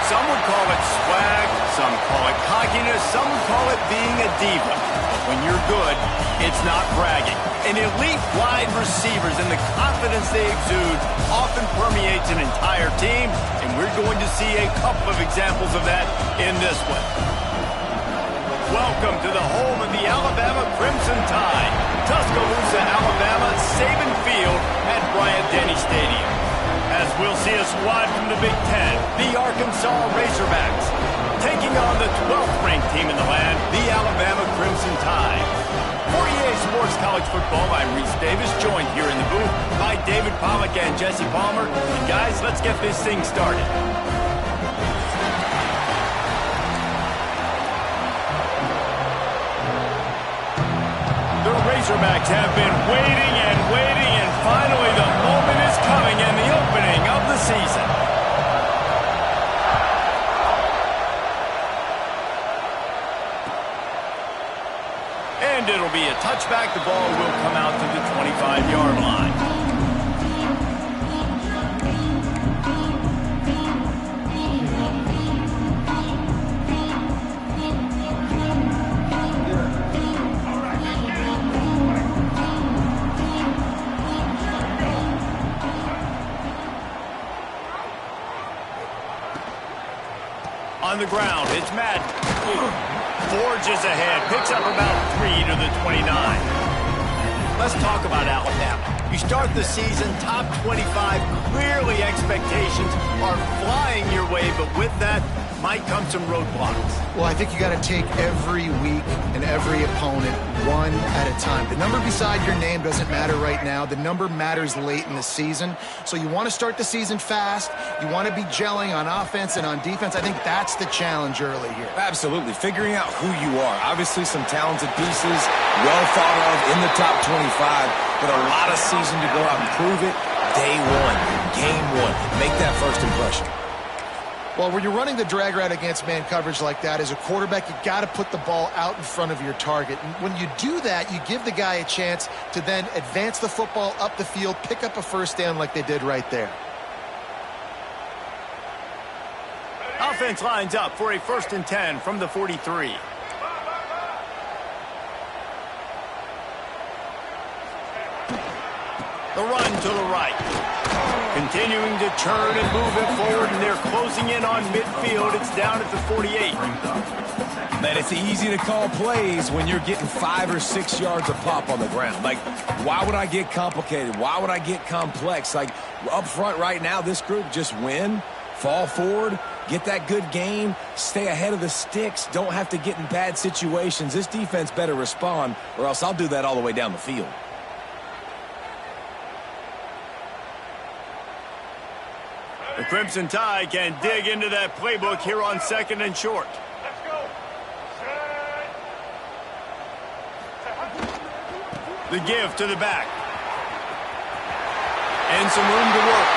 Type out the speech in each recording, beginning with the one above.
Some would call it swag, some call it cockiness, some call it being a diva. But when you're good, it's not bragging. And elite wide receivers and the confidence they exude often permeates an entire team, and we're going to see a couple of examples of that in this one. Welcome to the home of the Alabama Crimson Tide, Tuscaloosa, Alabama, Saban Field at Bryant-Denny Stadium. As we'll see a squad from the Big Ten, the Arkansas Razorbacks, taking on the 12th ranked team in the land, the Alabama Crimson Tide. For EA Sports College Football, I'm Reese Davis, joined here in the booth by David Pollack and Jesse Palmer. And guys, let's get this thing started. The Razorbacks have been waiting and waiting, and finally the moment is coming and the opening of the season. And it'll be a touchback. The ball will come out to the 25-yard line. On the ground, it's Madden. Forges ahead, picks up about 3 to the 29. Let's talk about Alabama. You start the season top 25. Clearly expectations are flying your way, but with that, might come some roadblocks. Well, I think you got to take every week and every opponent one at a time. The number beside your name doesn't matter right now. The number matters late in the season. So you want to start the season fast. You want to be gelling on offense and on defense. I think that's the challenge early here. Absolutely. Figuring out who you are. Obviously some talented pieces, well thought of in the top 25, but a lot of season to go out and prove it. Day one, game one. Make that first impression. Well, when you're running the drag route against man coverage like that, as a quarterback, you got to put the ball out in front of your target. And when you do that, you give the guy a chance to then advance the football up the field, pick up a first down like they did right there. Offense lines up for a 1st and 10 from the 43. The run to the right. Continuing to turn and move it forward, and they're closing in on midfield. It's down at the 48. Man, it's easy to call plays when you're getting 5 or 6 yards of pop on the ground. Like, why would I get complicated? Why would I get complex? Like, up front right now, this group just win, fall forward, get that good game, stay ahead of the sticks, don't have to get in bad situations. This defense better respond, or else I'll do that all the way down the field. The Crimson Tide can dig into that playbook here on 2nd and short. Let's go. The give to the back. And some room to work.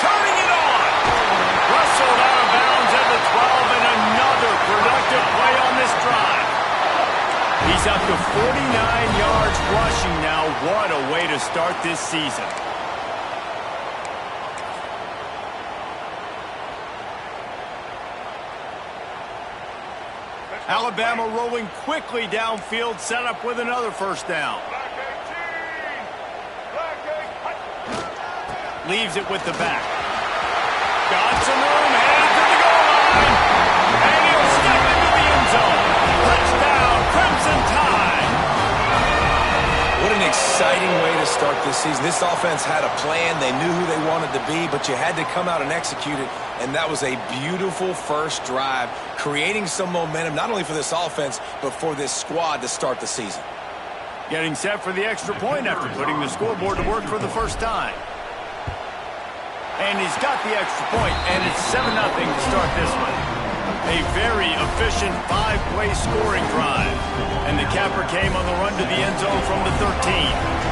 Turning it on. Rustled out of bounds at the 12, and another productive play on this drive. He's up to 49 yards rushing now. What a way to start this season. Alabama rolling quickly downfield, set up with another first down. Leaves it with the back. Got some room, headed to the goal line. And he'll step into the end zone. Touchdown, Crimson Tide. What an exciting way to start this season. This offense had a plan. They knew who they wanted to be, but you had to come out and execute it. And that was a beautiful first drive, creating some momentum, not only for this offense, but for this squad to start the season. Getting set for the extra point after putting the scoreboard to work for the first time. And he's got the extra point, and it's 7-0 to start this one. A very efficient 5-play scoring drive. And the capper came on the run to the end zone from the 13.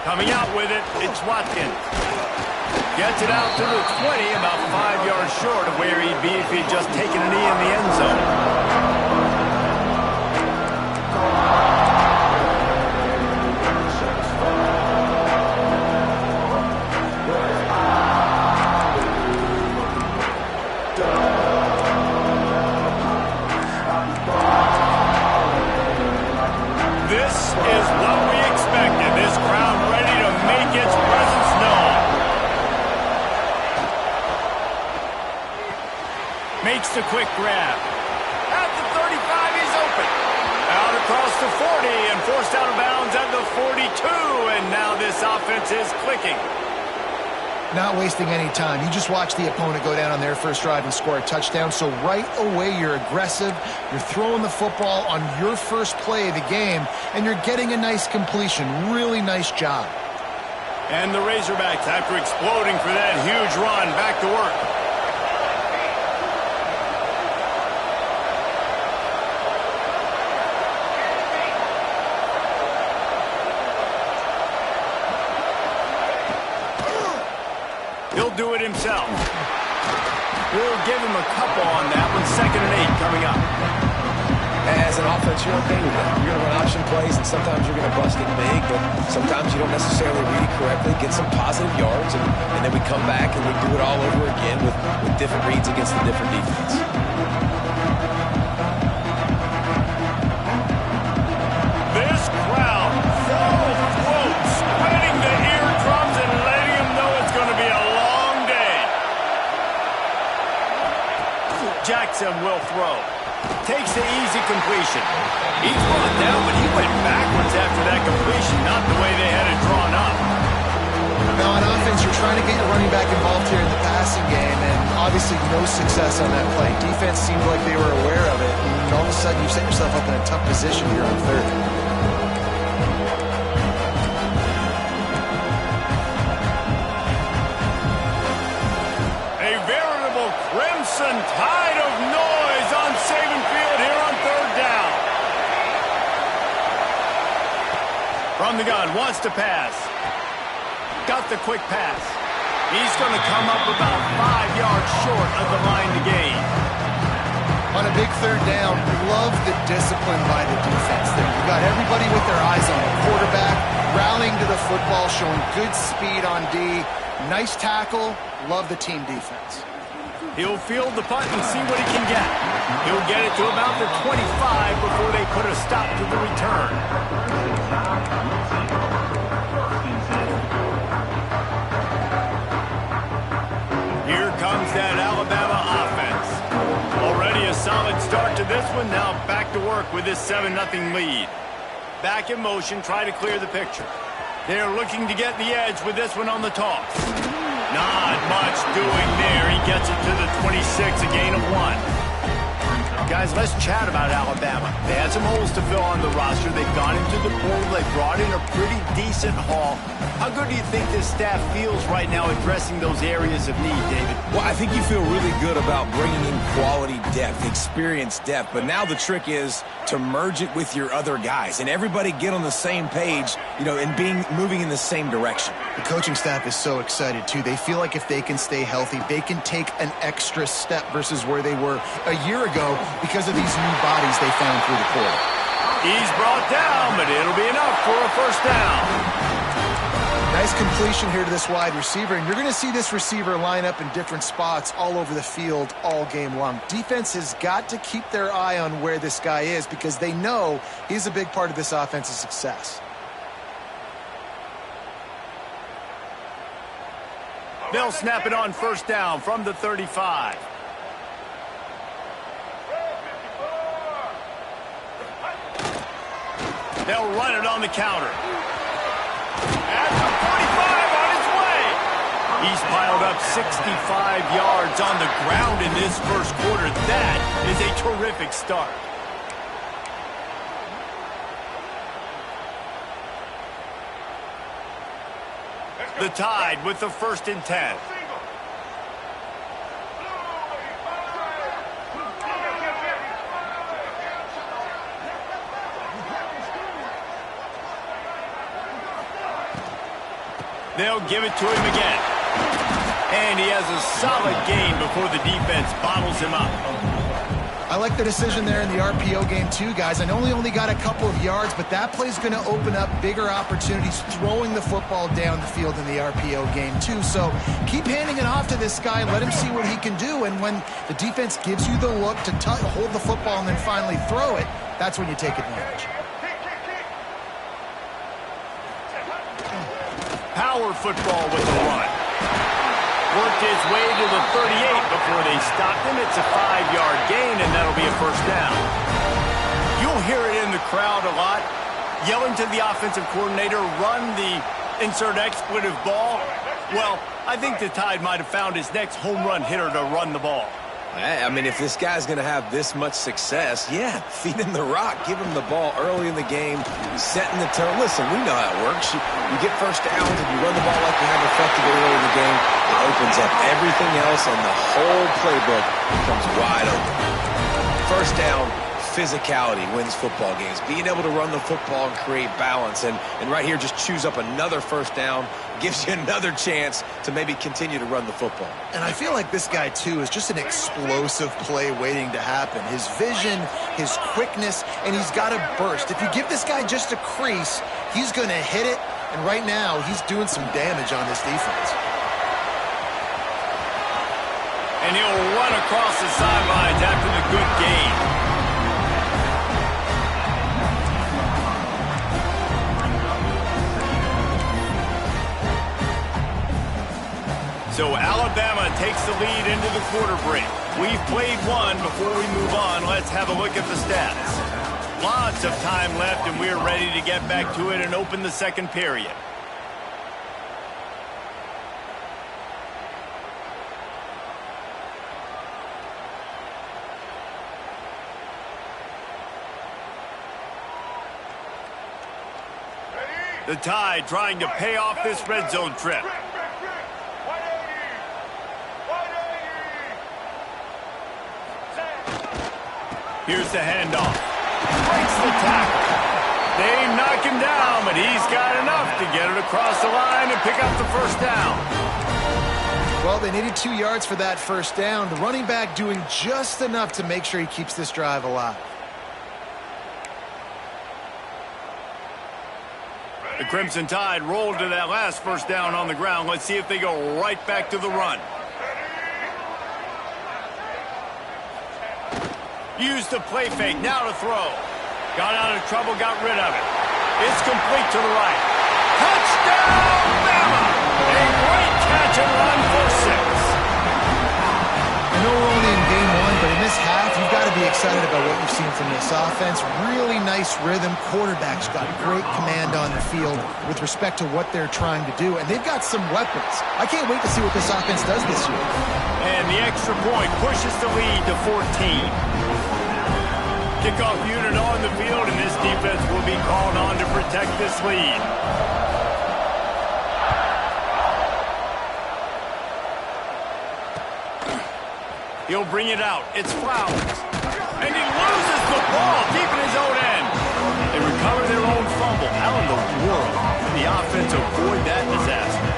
Coming out with it, it's Watkins. Gets it out to the 20, about 5 yards short of where he'd be if he'd just taken a knee in the end zone. This is what we expected. This crowd ready to make its presence known. Makes the quick grab. At the 35, he's open. Out across the 40 and forced out of bounds at the 42. And now this offense is clicking. Not wasting any time. You just watch the opponent go down on their first drive and score a touchdown. So right away, you're aggressive. You're throwing the football on your first play of the game, and you're getting a nice completion. Really nice job. And the Razorbacks, after exploding for that huge run, back to work. He'll do it himself. We'll give him a couple on that one. 2nd and 8 coming up. As an offense, you're okay with that. You're going to run option plays, and sometimes you're going to bust it big, but sometimes you don't necessarily read it correctly, get some positive yards, and then we come back and we do it all over again with different reads against the different defense. This crowd full throat, spreading the eardrums and letting them know it's going to be a long day. Jackson will throw. Takes the easy completion. He's brought down, but he went backwards after that completion, not the way they had it drawn up. Now, on offense, you're trying to get your running back involved here in the passing game, and obviously no success on that play. Defense seemed like they were aware of it, and all of a sudden you've set yourself up in a tough position here on third. A veritable crimson tide of noise on Saban Field here on third down. From the gun, wants to pass. Got the quick pass. He's going to come up about 5 yards short of the line to gain. On a big third down, love the discipline by the defense there. You got everybody with their eyes on the quarterback, rallying to the football, showing good speed on D. Nice tackle. Love the team defense. He'll field the punt and see what he can get. He'll get it to about the 25 before they put a stop to the return. Here comes that Alabama offense. Already a solid start to this one. Now back to work with this 7-0 lead. Back in motion, try to clear the picture. They're looking to get the edge with this one on the toss. Not much doing there. He gets it to the 26, a gain of 1. Guys, let's chat about Alabama. They had some holes to fill on the roster. They've gone into the portal. They brought in a pretty decent haul. How good do you think this staff feels right now addressing those areas of need, David? Well, I think you feel really good about bringing in quality depth, experience depth. But now the trick is to merge it with your other guys and everybody get on the same page, and moving in the same direction. The coaching staff is so excited, too. They feel like if they can stay healthy, they can take an extra step versus where they were a year ago because of these new bodies they found through the portal. He's brought down, but it'll be enough for a first down. Nice completion here to this wide receiver, and you're going to see this receiver line up in different spots all over the field all game long. Defense has got to keep their eye on where this guy is because they know he's a big part of this offense's success. They'll snap it on first down from the 35. They'll run it on the counter. At the 45 on his way. He's piled up 65 yards on the ground in this first quarter. That is a terrific start. The Tide with the 1st and 10. They'll give it to him again. And he has a solid gain before the defense bottles him up. I like the decision there in the RPO game too, guys. I know he only got a couple of yards, but that play's going to open up bigger opportunities throwing the football down the field in the RPO game too. So keep handing it off to this guy and let him see what he can do. And when the defense gives you the look to hold the football and then finally throw it, that's when you take advantage. Power football with the run. Worked his way to the 38 before they stopped him. It's a 5-yard gain, and that'll be a first down. You'll hear it in the crowd a lot, yelling to the offensive coordinator, run the insert expletive ball. Well, I think the Tide might have found his next home run hitter to run the ball. I mean, if this guy's going to have this much success, yeah, feed him the rock. Give him the ball early in the game, setting the tone. Listen, we know how it works. You get first downs and you run the ball like you have effectively early in the game. It opens up everything else, and the whole playbook becomes wide open. First down, physicality wins football games. Being able to run the football and create balance. And right here, just choose up another first down. Gives you another chance to maybe continue to run the football. And I feel like this guy, too, is just an explosive play waiting to happen. His vision, his quickness, and he's got a burst. If you give this guy just a crease, he's going to hit it. And right now, he's doing some damage on this defense. And he'll run across the sidelines after the good game. So Alabama takes the lead into the quarter break. We've played one. Before we move on, let's have a look at the stats. Lots of time left, and we're ready to get back to it and open the second period. The Tide trying to pay off this red zone trip. Here's the handoff. Breaks the tackle. They knock him down, but he's got enough to get it across the line and pick up the first down. Well, they needed 2 yards for that first down. The running back doing just enough to make sure he keeps this drive alive. The Crimson Tide rolled to that last first down on the ground. Let's see if they go right back to the run. Used the play fake, now to throw. Got out of trouble, got rid of it. It's complete to the right. Touchdown, Bama! A great catch and run for 6. I know we're only in game 1, but in this half, you've got to be excited about what you've seen from this offense. Really nice rhythm. Quarterback's got great command on the field with respect to what they're trying to do, and they've got some weapons. I can't wait to see what this offense does this year. And the extra point pushes the lead to 14. Kickoff unit on the field, and this defense will be called on to protect this lead. He'll bring it out. It's Flowers. And he loses the ball deep in his own end. They recover their own fumble. How in the world did the offense avoid that disaster?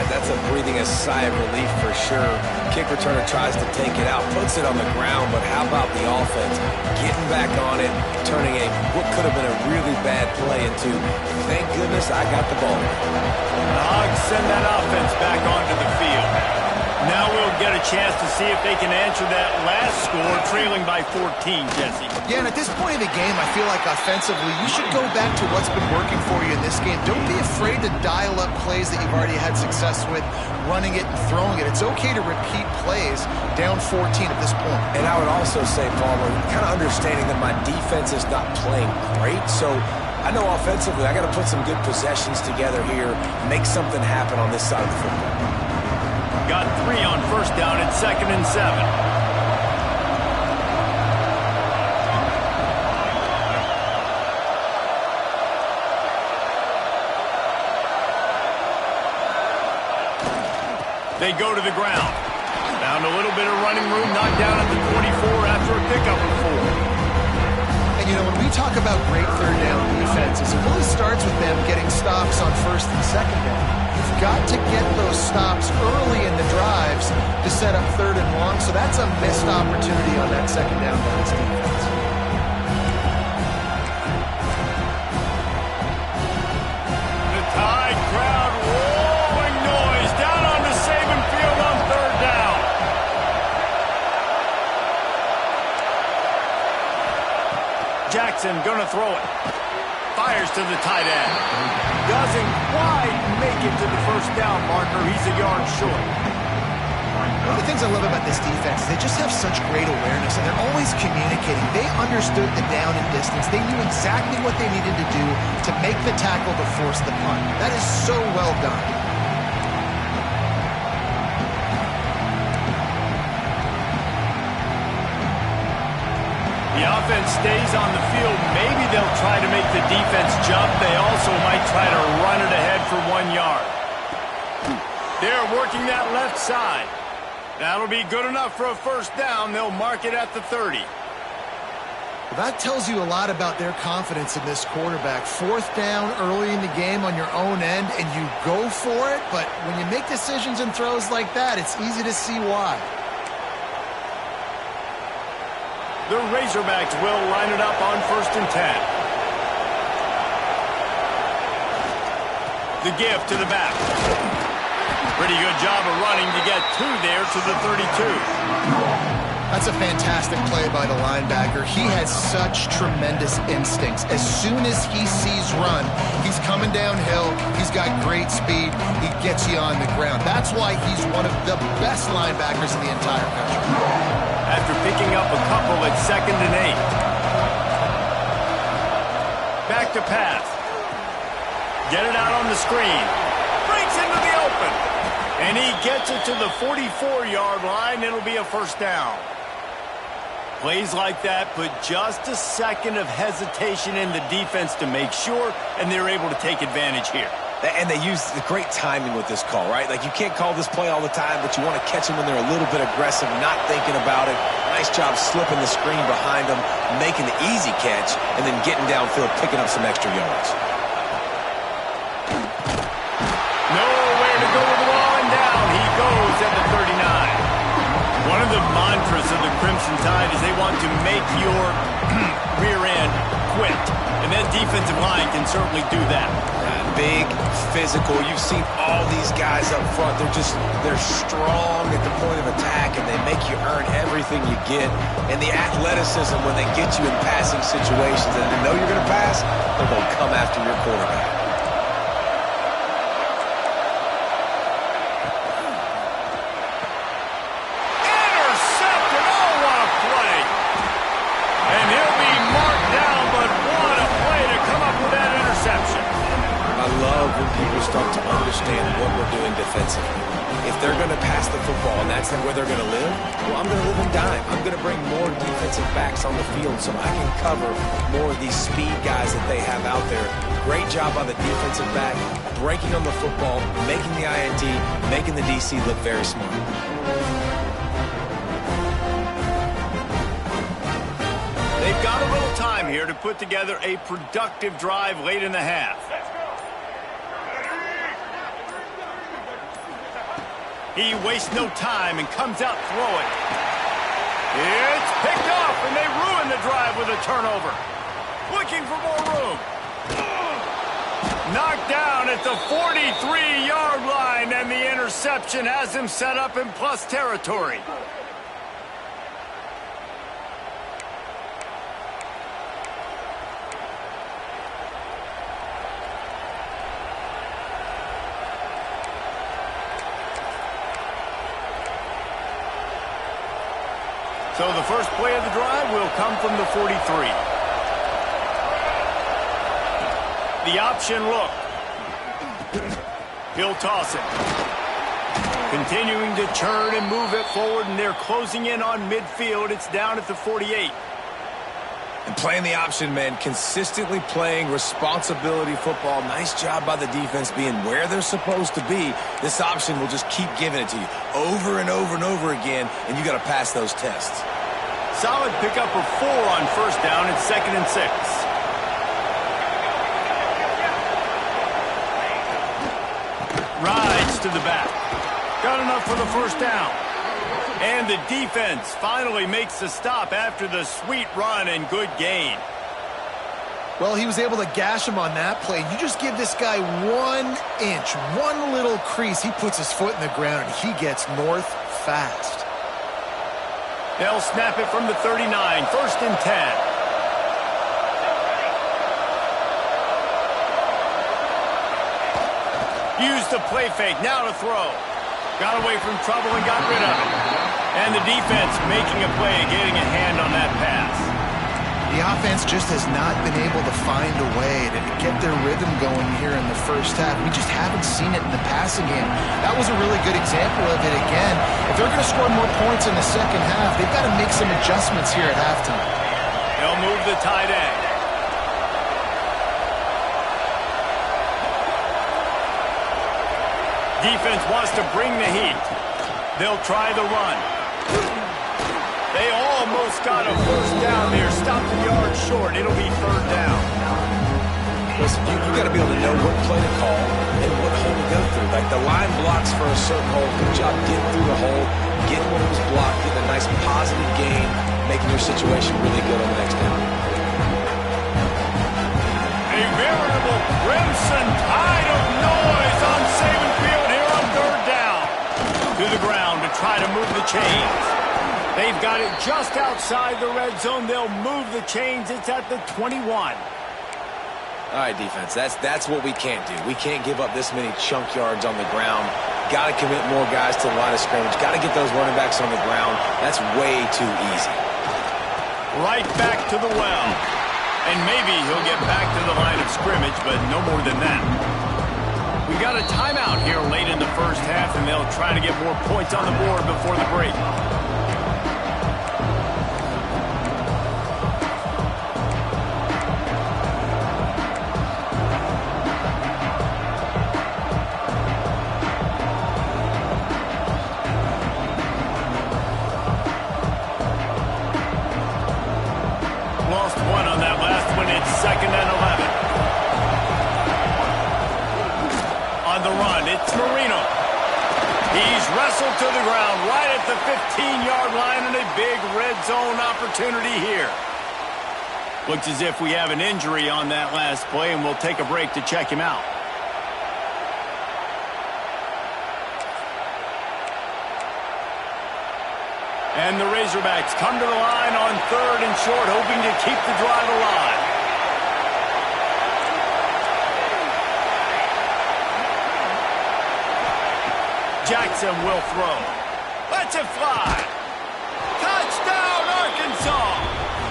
That's a breathing a sigh of relief for sure. Kick returner tries to take it out, puts it on the ground, but how about the offense getting back on it, turning what could have been a really bad play into, thank goodness I got the ball. The Hogs send that offense back onto the field. Now we'll get a chance to see if they can answer that last score, trailing by 14, Jesse. Yeah, and at this point in the game, I feel like offensively, you should go back to what's been working for you in this game. Don't be afraid to dial up plays that you've already had success with, running it and throwing it. It's okay to repeat plays down 14 at this point. And I would also say, Palmer, kind of understanding that my defense is not playing great, so I know offensively I got to put some good possessions together here, make something happen on this side of the football. Got 3 on first down at 2nd and 7. They go to the ground. Found a little bit of running room, knocked down at the 24 after a pickup of 4. And, you know, when we talk about great third down defenses, it really starts with them getting stops on first and second down. You've got to get those stops early in the drives to set up 3rd and long, so that's a missed opportunity on that second down by this defense. The Tide crowd rolling noise down onto Saban Field on 3rd down. Jackson gonna throw it. Fires to the tight end. Doesn't quite make it to the first down marker. He's a yard short. One of the things I love about this defense is they just have such great awareness, and they're always communicating. They understood the down and distance. They knew exactly what they needed to do to make the tackle to force the punt. That is so well done. The offense stays on the field. Maybe they'll try to make the defense jump. They also might try to run it ahead for 1 yard. They're working that left side. That'll be good enough for a first down. They'll mark it at the 30. Well, that tells you a lot about their confidence in this quarterback. 4th down early in the game on your own end, and you go for it. But when you make decisions and throws like that, it's easy to see why. The Razorbacks will line it up on 1st and 10. The give to the back. Pretty good job of running to get 2 there to the 32. That's a fantastic play by the linebacker. He has such tremendous instincts. As soon as he sees run, he's coming downhill. He's got great speed. He gets you on the ground. That's why he's one of the best linebackers in the entire country. After picking up a couple at 2nd and 8. Back to pass. Get it out on the screen. Breaks into the open. And he gets it to the 44-yard line. It'll be a first down. Plays like that put just a second of hesitation in the defense to make sure, and they're able to take advantage here. And they use the great timing with this call, right? Like, you can't call this play all the time, but you want to catch them when they're a little bit aggressive, not thinking about it. Nice job slipping the screen behind them, making the easy catch, and then getting downfield, picking up some extra yards. Nowhere to go with the ball, and down he goes at the 39. One of the mantras of the Crimson Tide is they want to make your rear end quit. And that defensive line can certainly do that. Big, physical. You've seen all these guys up front. They're strong at the point of attack, and they make you earn everything you get. And the athleticism when they get you in passing situations and they know you're going to pass, they're going to come after your quarterback. When people start to understand what we're doing defensively. If they're going to pass the football and that's where they're going to live, well, I'm going to live in dime. I'm going to bring more defensive backs on the field so I can cover more of these speed guys that they have out there. Great job by the defensive back, breaking on the football, making the INT, making the DC look very smart. They've got a little time here to put together a productive drive late in the half. He wastes no time and comes out throwing. It's picked off, and they ruin the drive with a turnover. Looking for more room. Knocked down at the 43-yard line, and the interception has him set up in plus territory. So the first play of the drive will come from the 43. The option look. He'll toss it. Continuing to churn and move it forward, and they're closing in on midfield. It's down at the 48. And playing the option, man, consistently playing responsibility football. Nice job by the defense being where they're supposed to be. This option will just keep giving it to you over and over and over again, and you got to pass those tests. Solid pickup of 4 on first down at 2nd and 6. Rides to the back. Got enough for the first down. And the defense finally makes the stop after the sweet run and good gain. Well, he was able to gash him on that play. You just give this guy 1 inch, one little crease. He puts his foot in the ground, and he gets north fast. They'll snap it from the 39, 1st and 10. Use the play fake, now to throw. Got away from trouble and got rid of it. And the defense making a play, getting a hand on that pass. The offense just has not been able to find a way to get their rhythm going here in the first half. We just haven't seen it in the passing game. That was a really good example of it again. If they're going to score more points in the second half, they've got to make some adjustments here at halftime. They'll move the tight end. Defense wants to bring the heat. They'll try the run. They almost got a first down there. Stopped a yard short. It'll be 3rd down. Listen, you got to be able to know what play to call and what hole to go through. Like, the line blocks for a certain hole. Good job getting through the hole, getting what was blocked, getting a nice positive gain, making your situation really good on the next down. A veritable Crimson Tide of noise on Saban Field here on 3rd down. To the ground to try to move the chains. They've got it just outside the red zone. They'll move the chains. It's at the 21. All right, defense, that's what we can't do. We can't give up this many chunk yards on the ground. Got to commit more guys to the line of scrimmage. Got to get those running backs on the ground. That's way too easy. Right back to the well. And maybe he'll get back to the line of scrimmage, but no more than that. We got a timeout here late in the first half, and they'll try to get more points on the board before the break. Lost one on that last one. It's 2nd and 11. On the run, it's Marino. He's wrestled to the ground right at the 15-yard line, and a big red zone opportunity here. Looks as if we have an injury on that last play, and we'll take a break to check him out. And the Razorbacks come to the line on 3rd and short, hoping to keep the drive alive. Jackson will throw. Lets it fly. Touchdown, Arkansas!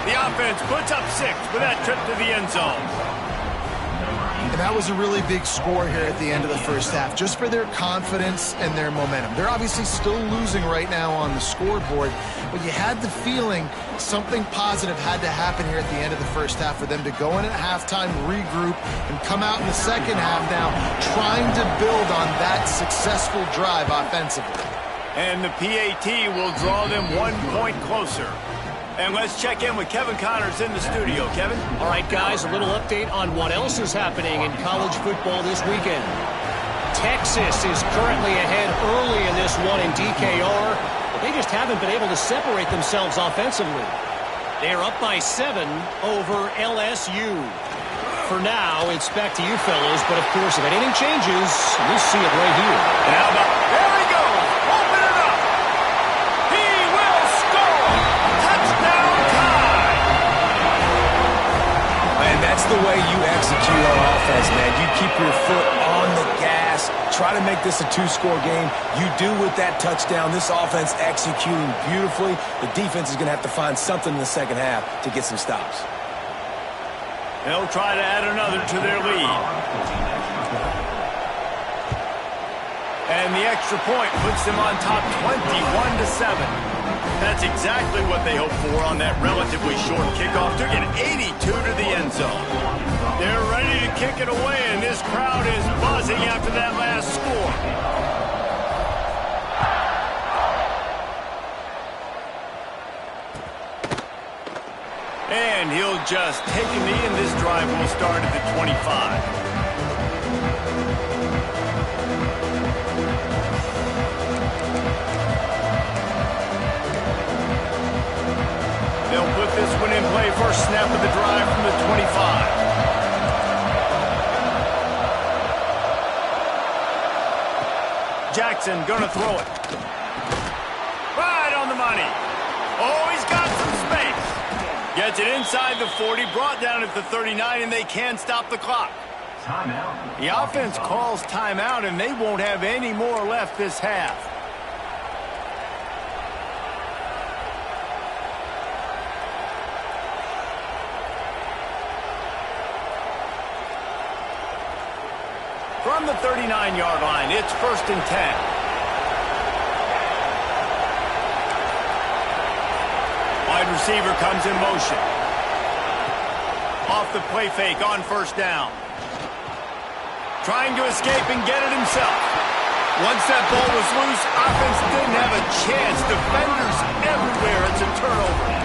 The offense puts up 6 with that trip to the end zone. And that was a really big score here at the end of the first half, just for their confidence and their momentum. They're obviously still losing right now on the scoreboard, but you had the feeling something positive had to happen here at the end of the first half for them to go in at halftime, regroup, and come out in the second half now trying to build on that successful drive offensively. And the PAT will draw them 1 point closer. And let's check in with Kevin Connors in the studio. Kevin? All right, guys, a little update on what else is happening in college football this weekend. Texas is currently ahead early in this one in DKR, but they just haven't been able to separate themselves offensively. They're up by 7 over LSU. For now, it's back to you fellows, but of course, if anything changes, we'll see it right here. And how about, there he goes, open it up. He will score. Touchdown tie. And that's the way you execute on offense, man. You keep your foot on the gas. Try to make this a 2-score game. You do with that touchdown. This offense executing beautifully. The defense is going to have to find something in the second half to get some stops. They'll try to add another to their lead. And the extra point puts them on top 21-7. That's exactly what they hoped for on that relatively short kickoff. Took it 82 to the end zone. They're ready to kick it away, and this crowd is buzzing after that last score. And he'll just take a knee, and this drive will start at the 25. They'll put this one in play. First snap of the drive from the 25. Jackson gonna throw it. Right on the money. Oh, he's got some space. Gets it inside the 40, brought down at the 39, and they can't stop the clock. Timeout. The offense calls timeout, and they won't have any more left this half. From the 39-yard line, it's 1st and 10. Wide receiver comes in motion. Off the play fake on 1st down. Trying to escape and get it himself. Once that ball was loose, offense didn't have a chance. Defenders everywhere. It's a turnover.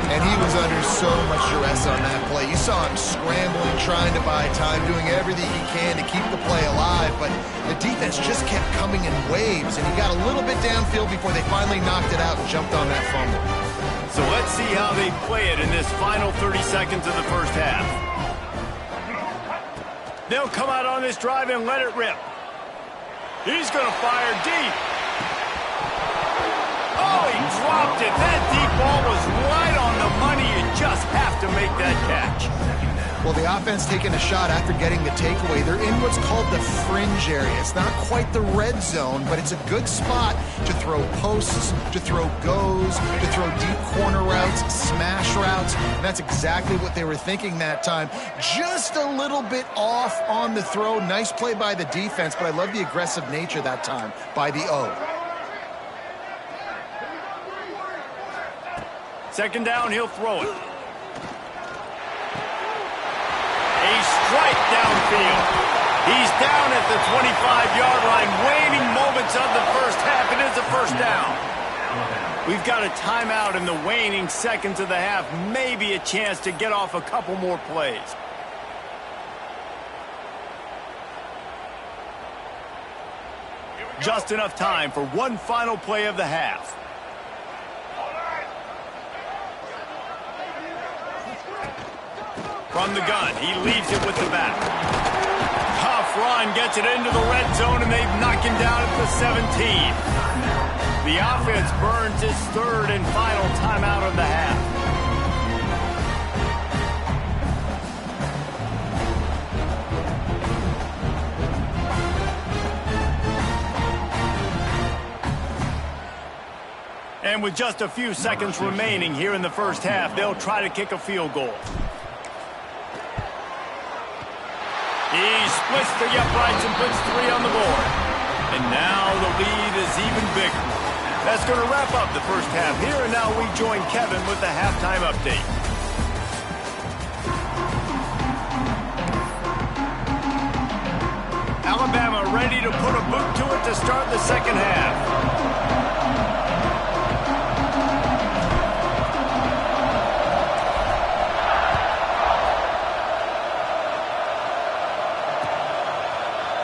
And he was under so much duress on that play. You saw him scrambling, trying to buy time, doing everything he can to keep the play alive, but the defense just kept coming in waves, and he got a little bit downfield before they finally knocked it out and jumped on that fumble. So let's see how they play it in this final 30 seconds of the first half. They'll come out on this drive and let it rip. He's going to fire deep. Oh, Oh, he dropped it. That deep ball was right on the money. You just have to make that catch. Well, the offense taking a shot after getting the takeaway. They're in what's called the fringe area. It's not quite the red zone, but it's a good spot to throw posts, to throw goes, to throw deep corner routes, smash routes. And that's exactly what they were thinking that time. Just a little bit off on the throw. Nice play by the defense, but I love the aggressive nature that time by the O. Second down, he'll throw it. A strike downfield. He's down at the 25-yard line. Waning moments of the first half. It is a first down. We've got a timeout in the waning seconds of the half. Maybe a chance to get off a couple more plays. Just enough time for one final play of the half. From the gun, he leaves it with the back. Tough run, gets it into the red zone, and they've knocked him down at the 17. The offense burns its third and final timeout of the half. And with just a few seconds remaining here in the first half, they'll try to kick a field goal. He splits the uprights and puts 3 on the board. And now the lead is even bigger. That's going to wrap up the first half here, and now we join Kevin with the halftime update. Alabama ready to put a boot to it to start the second half.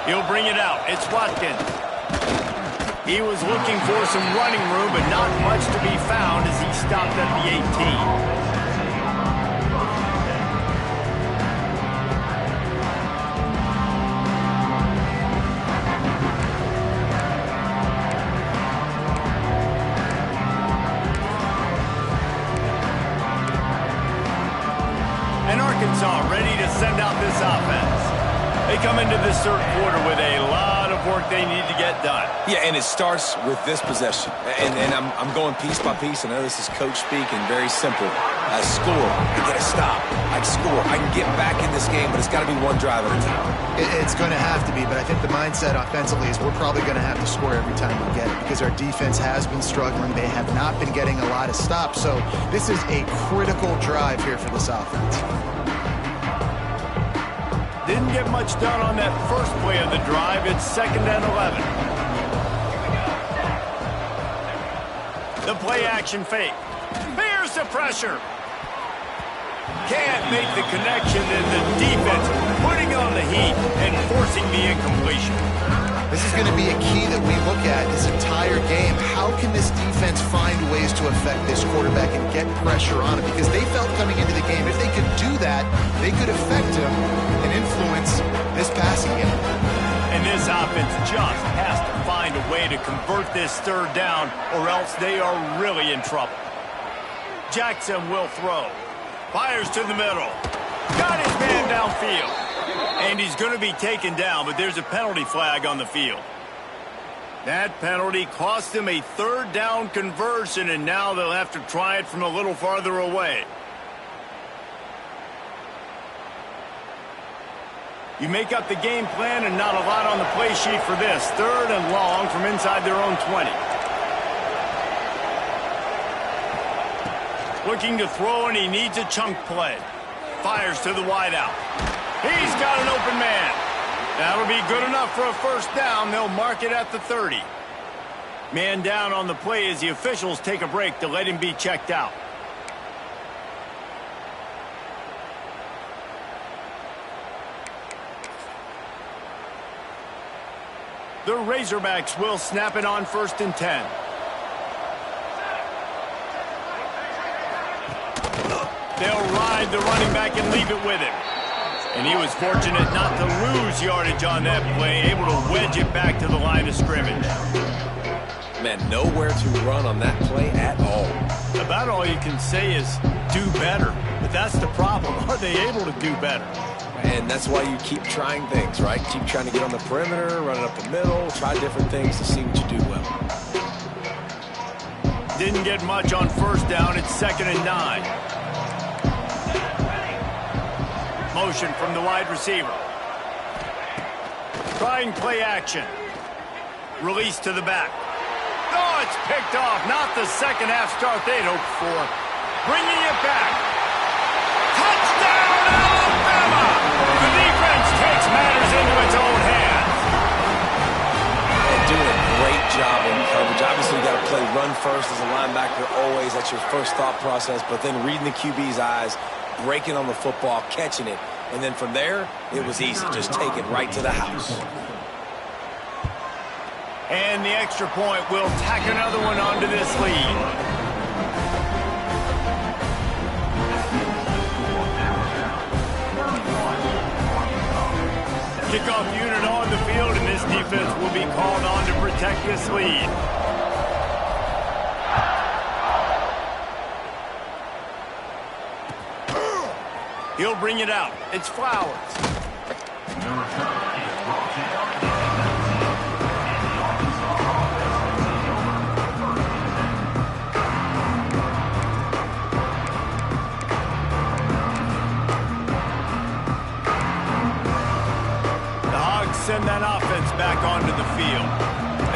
He'll bring it out. It's Watkins. He was looking for some running room, but not much to be found as he stopped at the 18. And Arkansas ready to send out this offense. They come into this third quarter with a lot of work they need to get done. Yeah, and it starts with this possession. And I'm going piece by piece. I know this is coach speak and very simple. I score. I get a stop. I score. I can get back in this game, but it's got to be one drive at a time. It's going to have to be, but I think the mindset offensively is we're probably going to have to score every time we get it because our defense has been struggling. They have not been getting a lot of stops. So this is a critical drive here for this offense. Didn't get much done on that first play of the drive. It's 2nd and 11. The play action fake. Bears the pressure. Can't make the connection, and the defense putting on the heat and forcing the incompletion. This is going to be a key that we look at this entire game. How can this defense find ways to affect this quarterback and get pressure on him? Because they felt coming into the game, if they could do that, they could affect him and influence this passing game. And this offense just has to find a way to convert this third down, or else they are really in trouble. Jackson will throw. Fires to the middle. Got his man downfield. And he's going to be taken down, but there's a penalty flag on the field. That penalty cost them a third down conversion, and now they'll have to try it from a little farther away. You make up the game plan and not a lot on the play sheet for this. 3rd and long from inside their own 20. Looking to throw, and he needs a chunk play. Fires to the wideout. He's got an open man. That'll be good enough for a first down. They'll mark it at the 30. Man down on the play as the officials take a break to let him be checked out. The Razorbacks will snap it on 1st and 10. They'll ride the running back and leave it with him. And he was fortunate not to lose yardage on that play, able to wedge it back to the line of scrimmage. Man, nowhere to run on that play at all. About all you can say is do better. But that's the problem. Are they able to do better? And that's why you keep trying things, right? Keep trying to get on the perimeter, run it up the middle, try different things to see what you do well. Didn't get much on first down. It's 2nd and 9. Motion from the wide receiver. Trying play action. Release to the back. Oh, it's picked off. Not the second half start they'd hoped for. Bringing it back. Touchdown, Alabama! The defense takes matters into its own hands. And doing a great job in coverage. Obviously, you got to play run first as a linebacker always. That's your first thought process. But then reading the QB's eyes, breaking on the football, catching it. And then from there, it was easy. Just take it right to the house. And the extra point will tack another one onto this lead. Kickoff unit on the field, and this defense will be called on to protect this lead. He'll bring it out. It's Flowers. Send that offense back onto the field.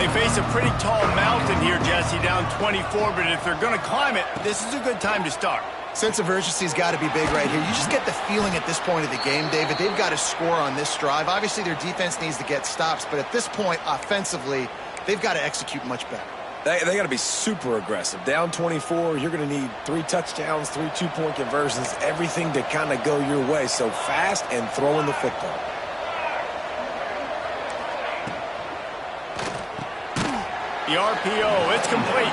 They face a pretty tall mountain here, Jesse, down 24, but if they're going to climb it, this is a good time to start. Sense of urgency's got to be big right here. You just get the feeling at this point of the game, David, they've got to score on this drive. Obviously, their defense needs to get stops, but at this point, offensively, they've got to execute much better. They got to be super aggressive. Down 24, you're going to need 3 touchdowns, 3 two-point conversions, everything to kind of go your way. So fast and throwing the football. The RPO, it's complete.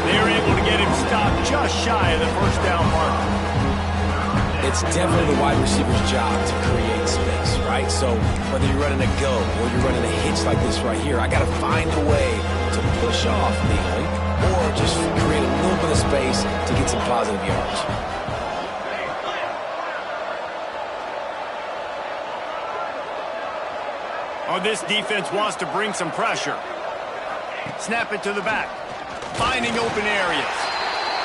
They were able to get him stopped just shy of the first down marker. It's definitely the wide receiver's job to create space, right? So whether you're running a go or you're running a hitch like this right here, I got to find a way to push off neatly or just create a little bit of space to get some positive yards. Oh, this defense wants to bring some pressure. Snap it to the back. Finding open areas.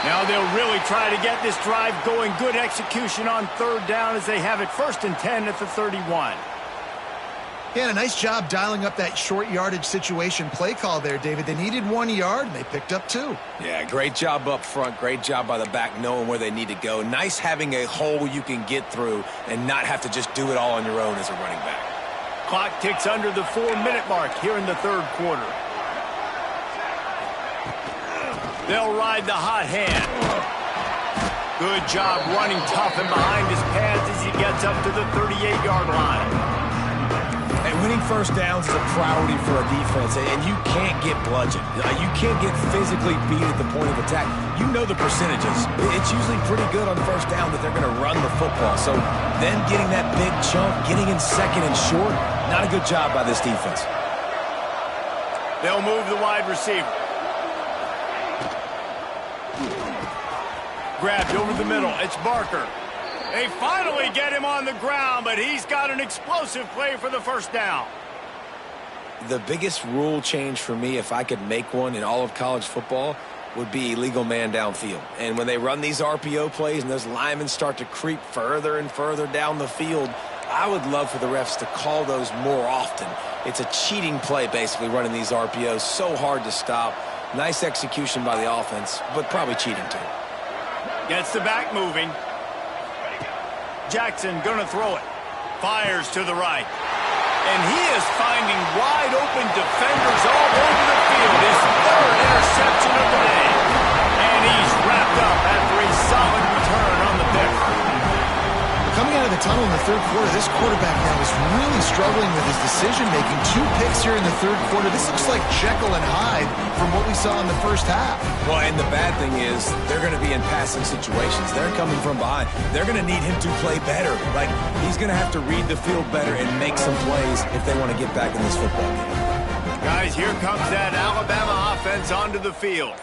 Now they'll really try to get this drive going. Good execution on third down as they have it 1st and 10 at the 31. Yeah, and a nice job dialing up that short yardage situation play call there, David. They needed 1 yard, and they picked up 2. Yeah, great job up front. Great job by the back knowing where they need to go. Nice having a hole you can get through and not have to just do it all on your own as a running back. Clock ticks under the 4-minute mark here in the third quarter. They'll ride the hot hand. Good job running tough and behind his pads as he gets up to the 38-yard line. And winning first downs is a priority for a defense, and you can't get bludgeoned. You can't get physically beat at the point of attack. You know the percentages. It's usually pretty good on first down that they're going to run the football. So then getting that big chunk, getting in second and short, not a good job by this defense. They'll move the wide receiver. Grabbed over the middle. It's Barker. They finally get him on the ground, but he's got an explosive play for the first down. The biggest rule change for me, if I could make one in all of college football, would be illegal man downfield. And when they run these RPO plays and those linemen start to creep further and further down the field, I would love for the refs to call those more often. It's a cheating play, basically, running these RPOs. So hard to stop. Nice execution by the offense, but probably cheating too. Gets the back moving. Jackson gonna throw it. Fires to the right. And he is finding wide open defenders all over the field. His 3rd interception of the day. And he's wrapped up after a solid return on the pick. Coming out of the tunnel in the third quarter, this quarterback now is really struggling with his decision-making. 2 picks here in the third quarter. This looks like Jekyll and Hyde from what we saw in the first half. Well, and the bad thing is they're going to be in passing situations. They're coming from behind. They're going to need him to play better. Like, he's going to have to read the field better and make some plays if they want to get back in this football game. Guys guys, here comes that Alabama offense onto the field.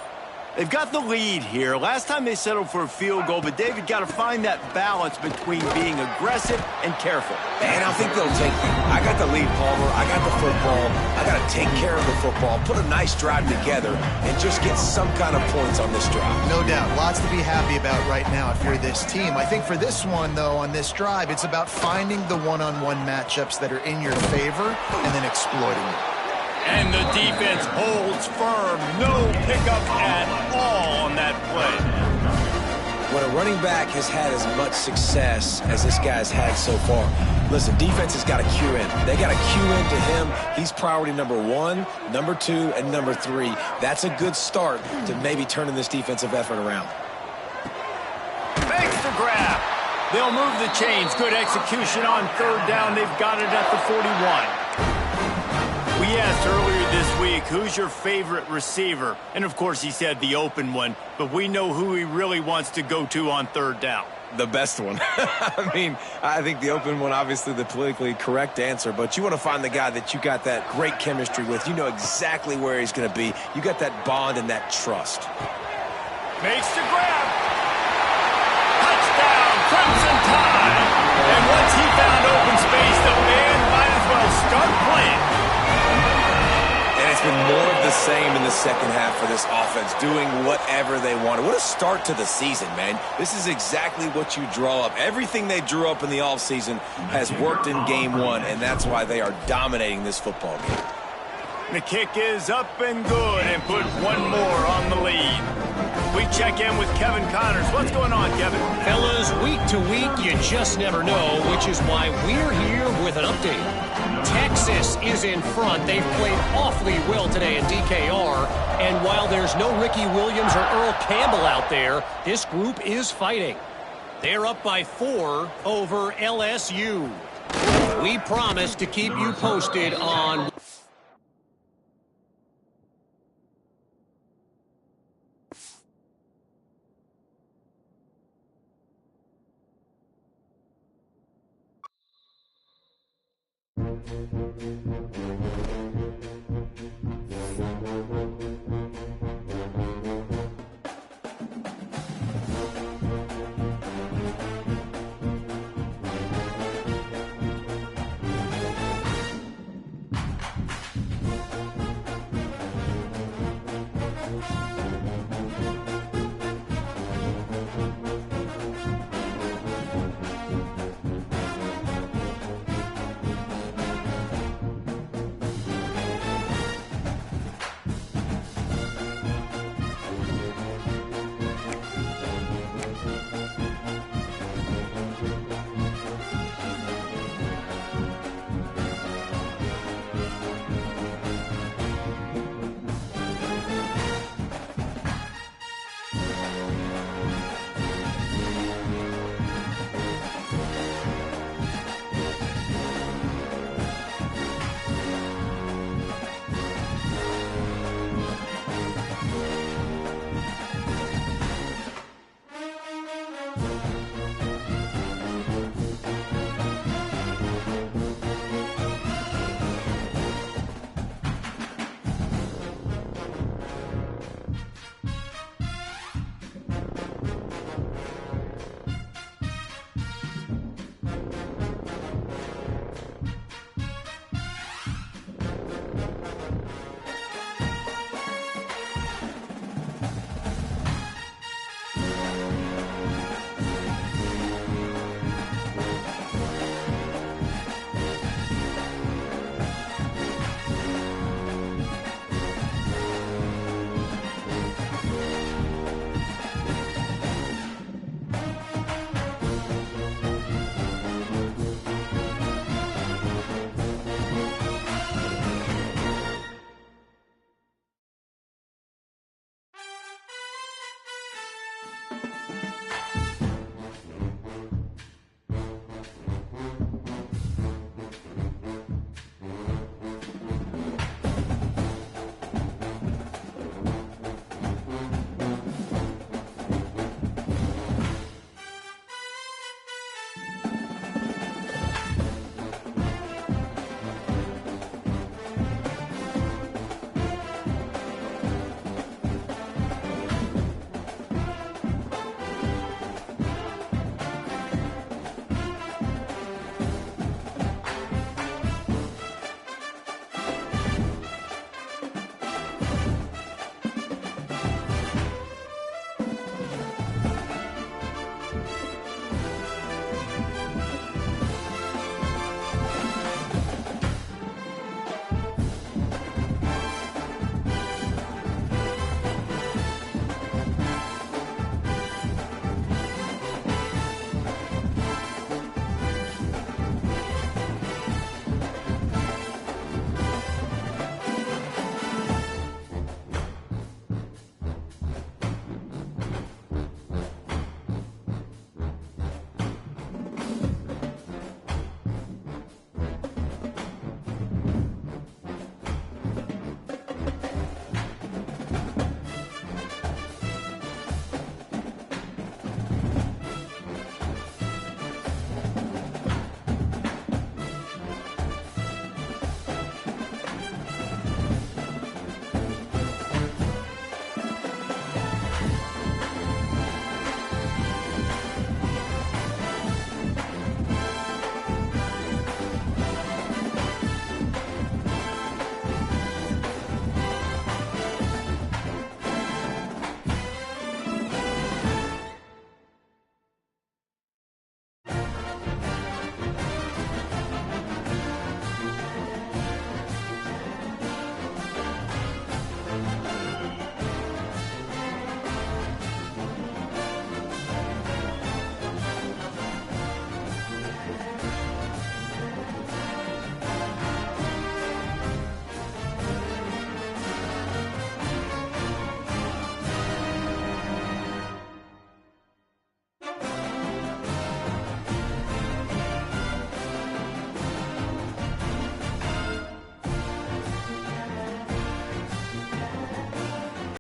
They've got the lead here. Last time they settled for a field goal, but David got to find that balance between being aggressive and careful. And I think they'll take it. I got the lead, Palmer. I got the football. I got to take care of the football, put a nice drive together, and just get some kind of points on this drive. No doubt. Lots to be happy about right now if you're this team. I think for this one, though, on this drive, it's about finding the one-on-one matchups that are in your favor and then exploiting them. And the defense holds firm. No pickup at all on that play. When a running back has had as much success as this guy's had so far, listen, defense has got to cue in. They got to cue in to him. He's priority number 1, number 2, and number 3. That's a good start to maybe turning this defensive effort around. Makes the grab. They'll move the chains. Good execution on third down. They've got it at the 41. We asked earlier this week, who's your favorite receiver? And, of course, he said the open one, but we know who he really wants to go to on third down. The best one. I mean, I think the open one, obviously the politically correct answer, but you want to find the guy that you got that great chemistry with. You know exactly where he's going to be. You got that bond and that trust. Makes the grab. Touchdown, Crimson Tide. And once he found open space, the band might as well start playing. It's been more of the same in the second half for this offense, doing whatever they wanted. What a start to the season, man. This is exactly what you draw up. Everything they drew up in the offseason has worked in game 1, and that's why they are dominating this football game. The kick is up and good and put one more on the lead. We check in with Kevin Connors. What's going on, Kevin? Fellas, week to week, you just never know, which is why we're here with an update. Texas is in front. They've played awfully well today in DKR. And while there's no Ricky Williams or Earl Campbell out there, this group is fighting. They're up by 4 over LSU. We promise to keep you posted on...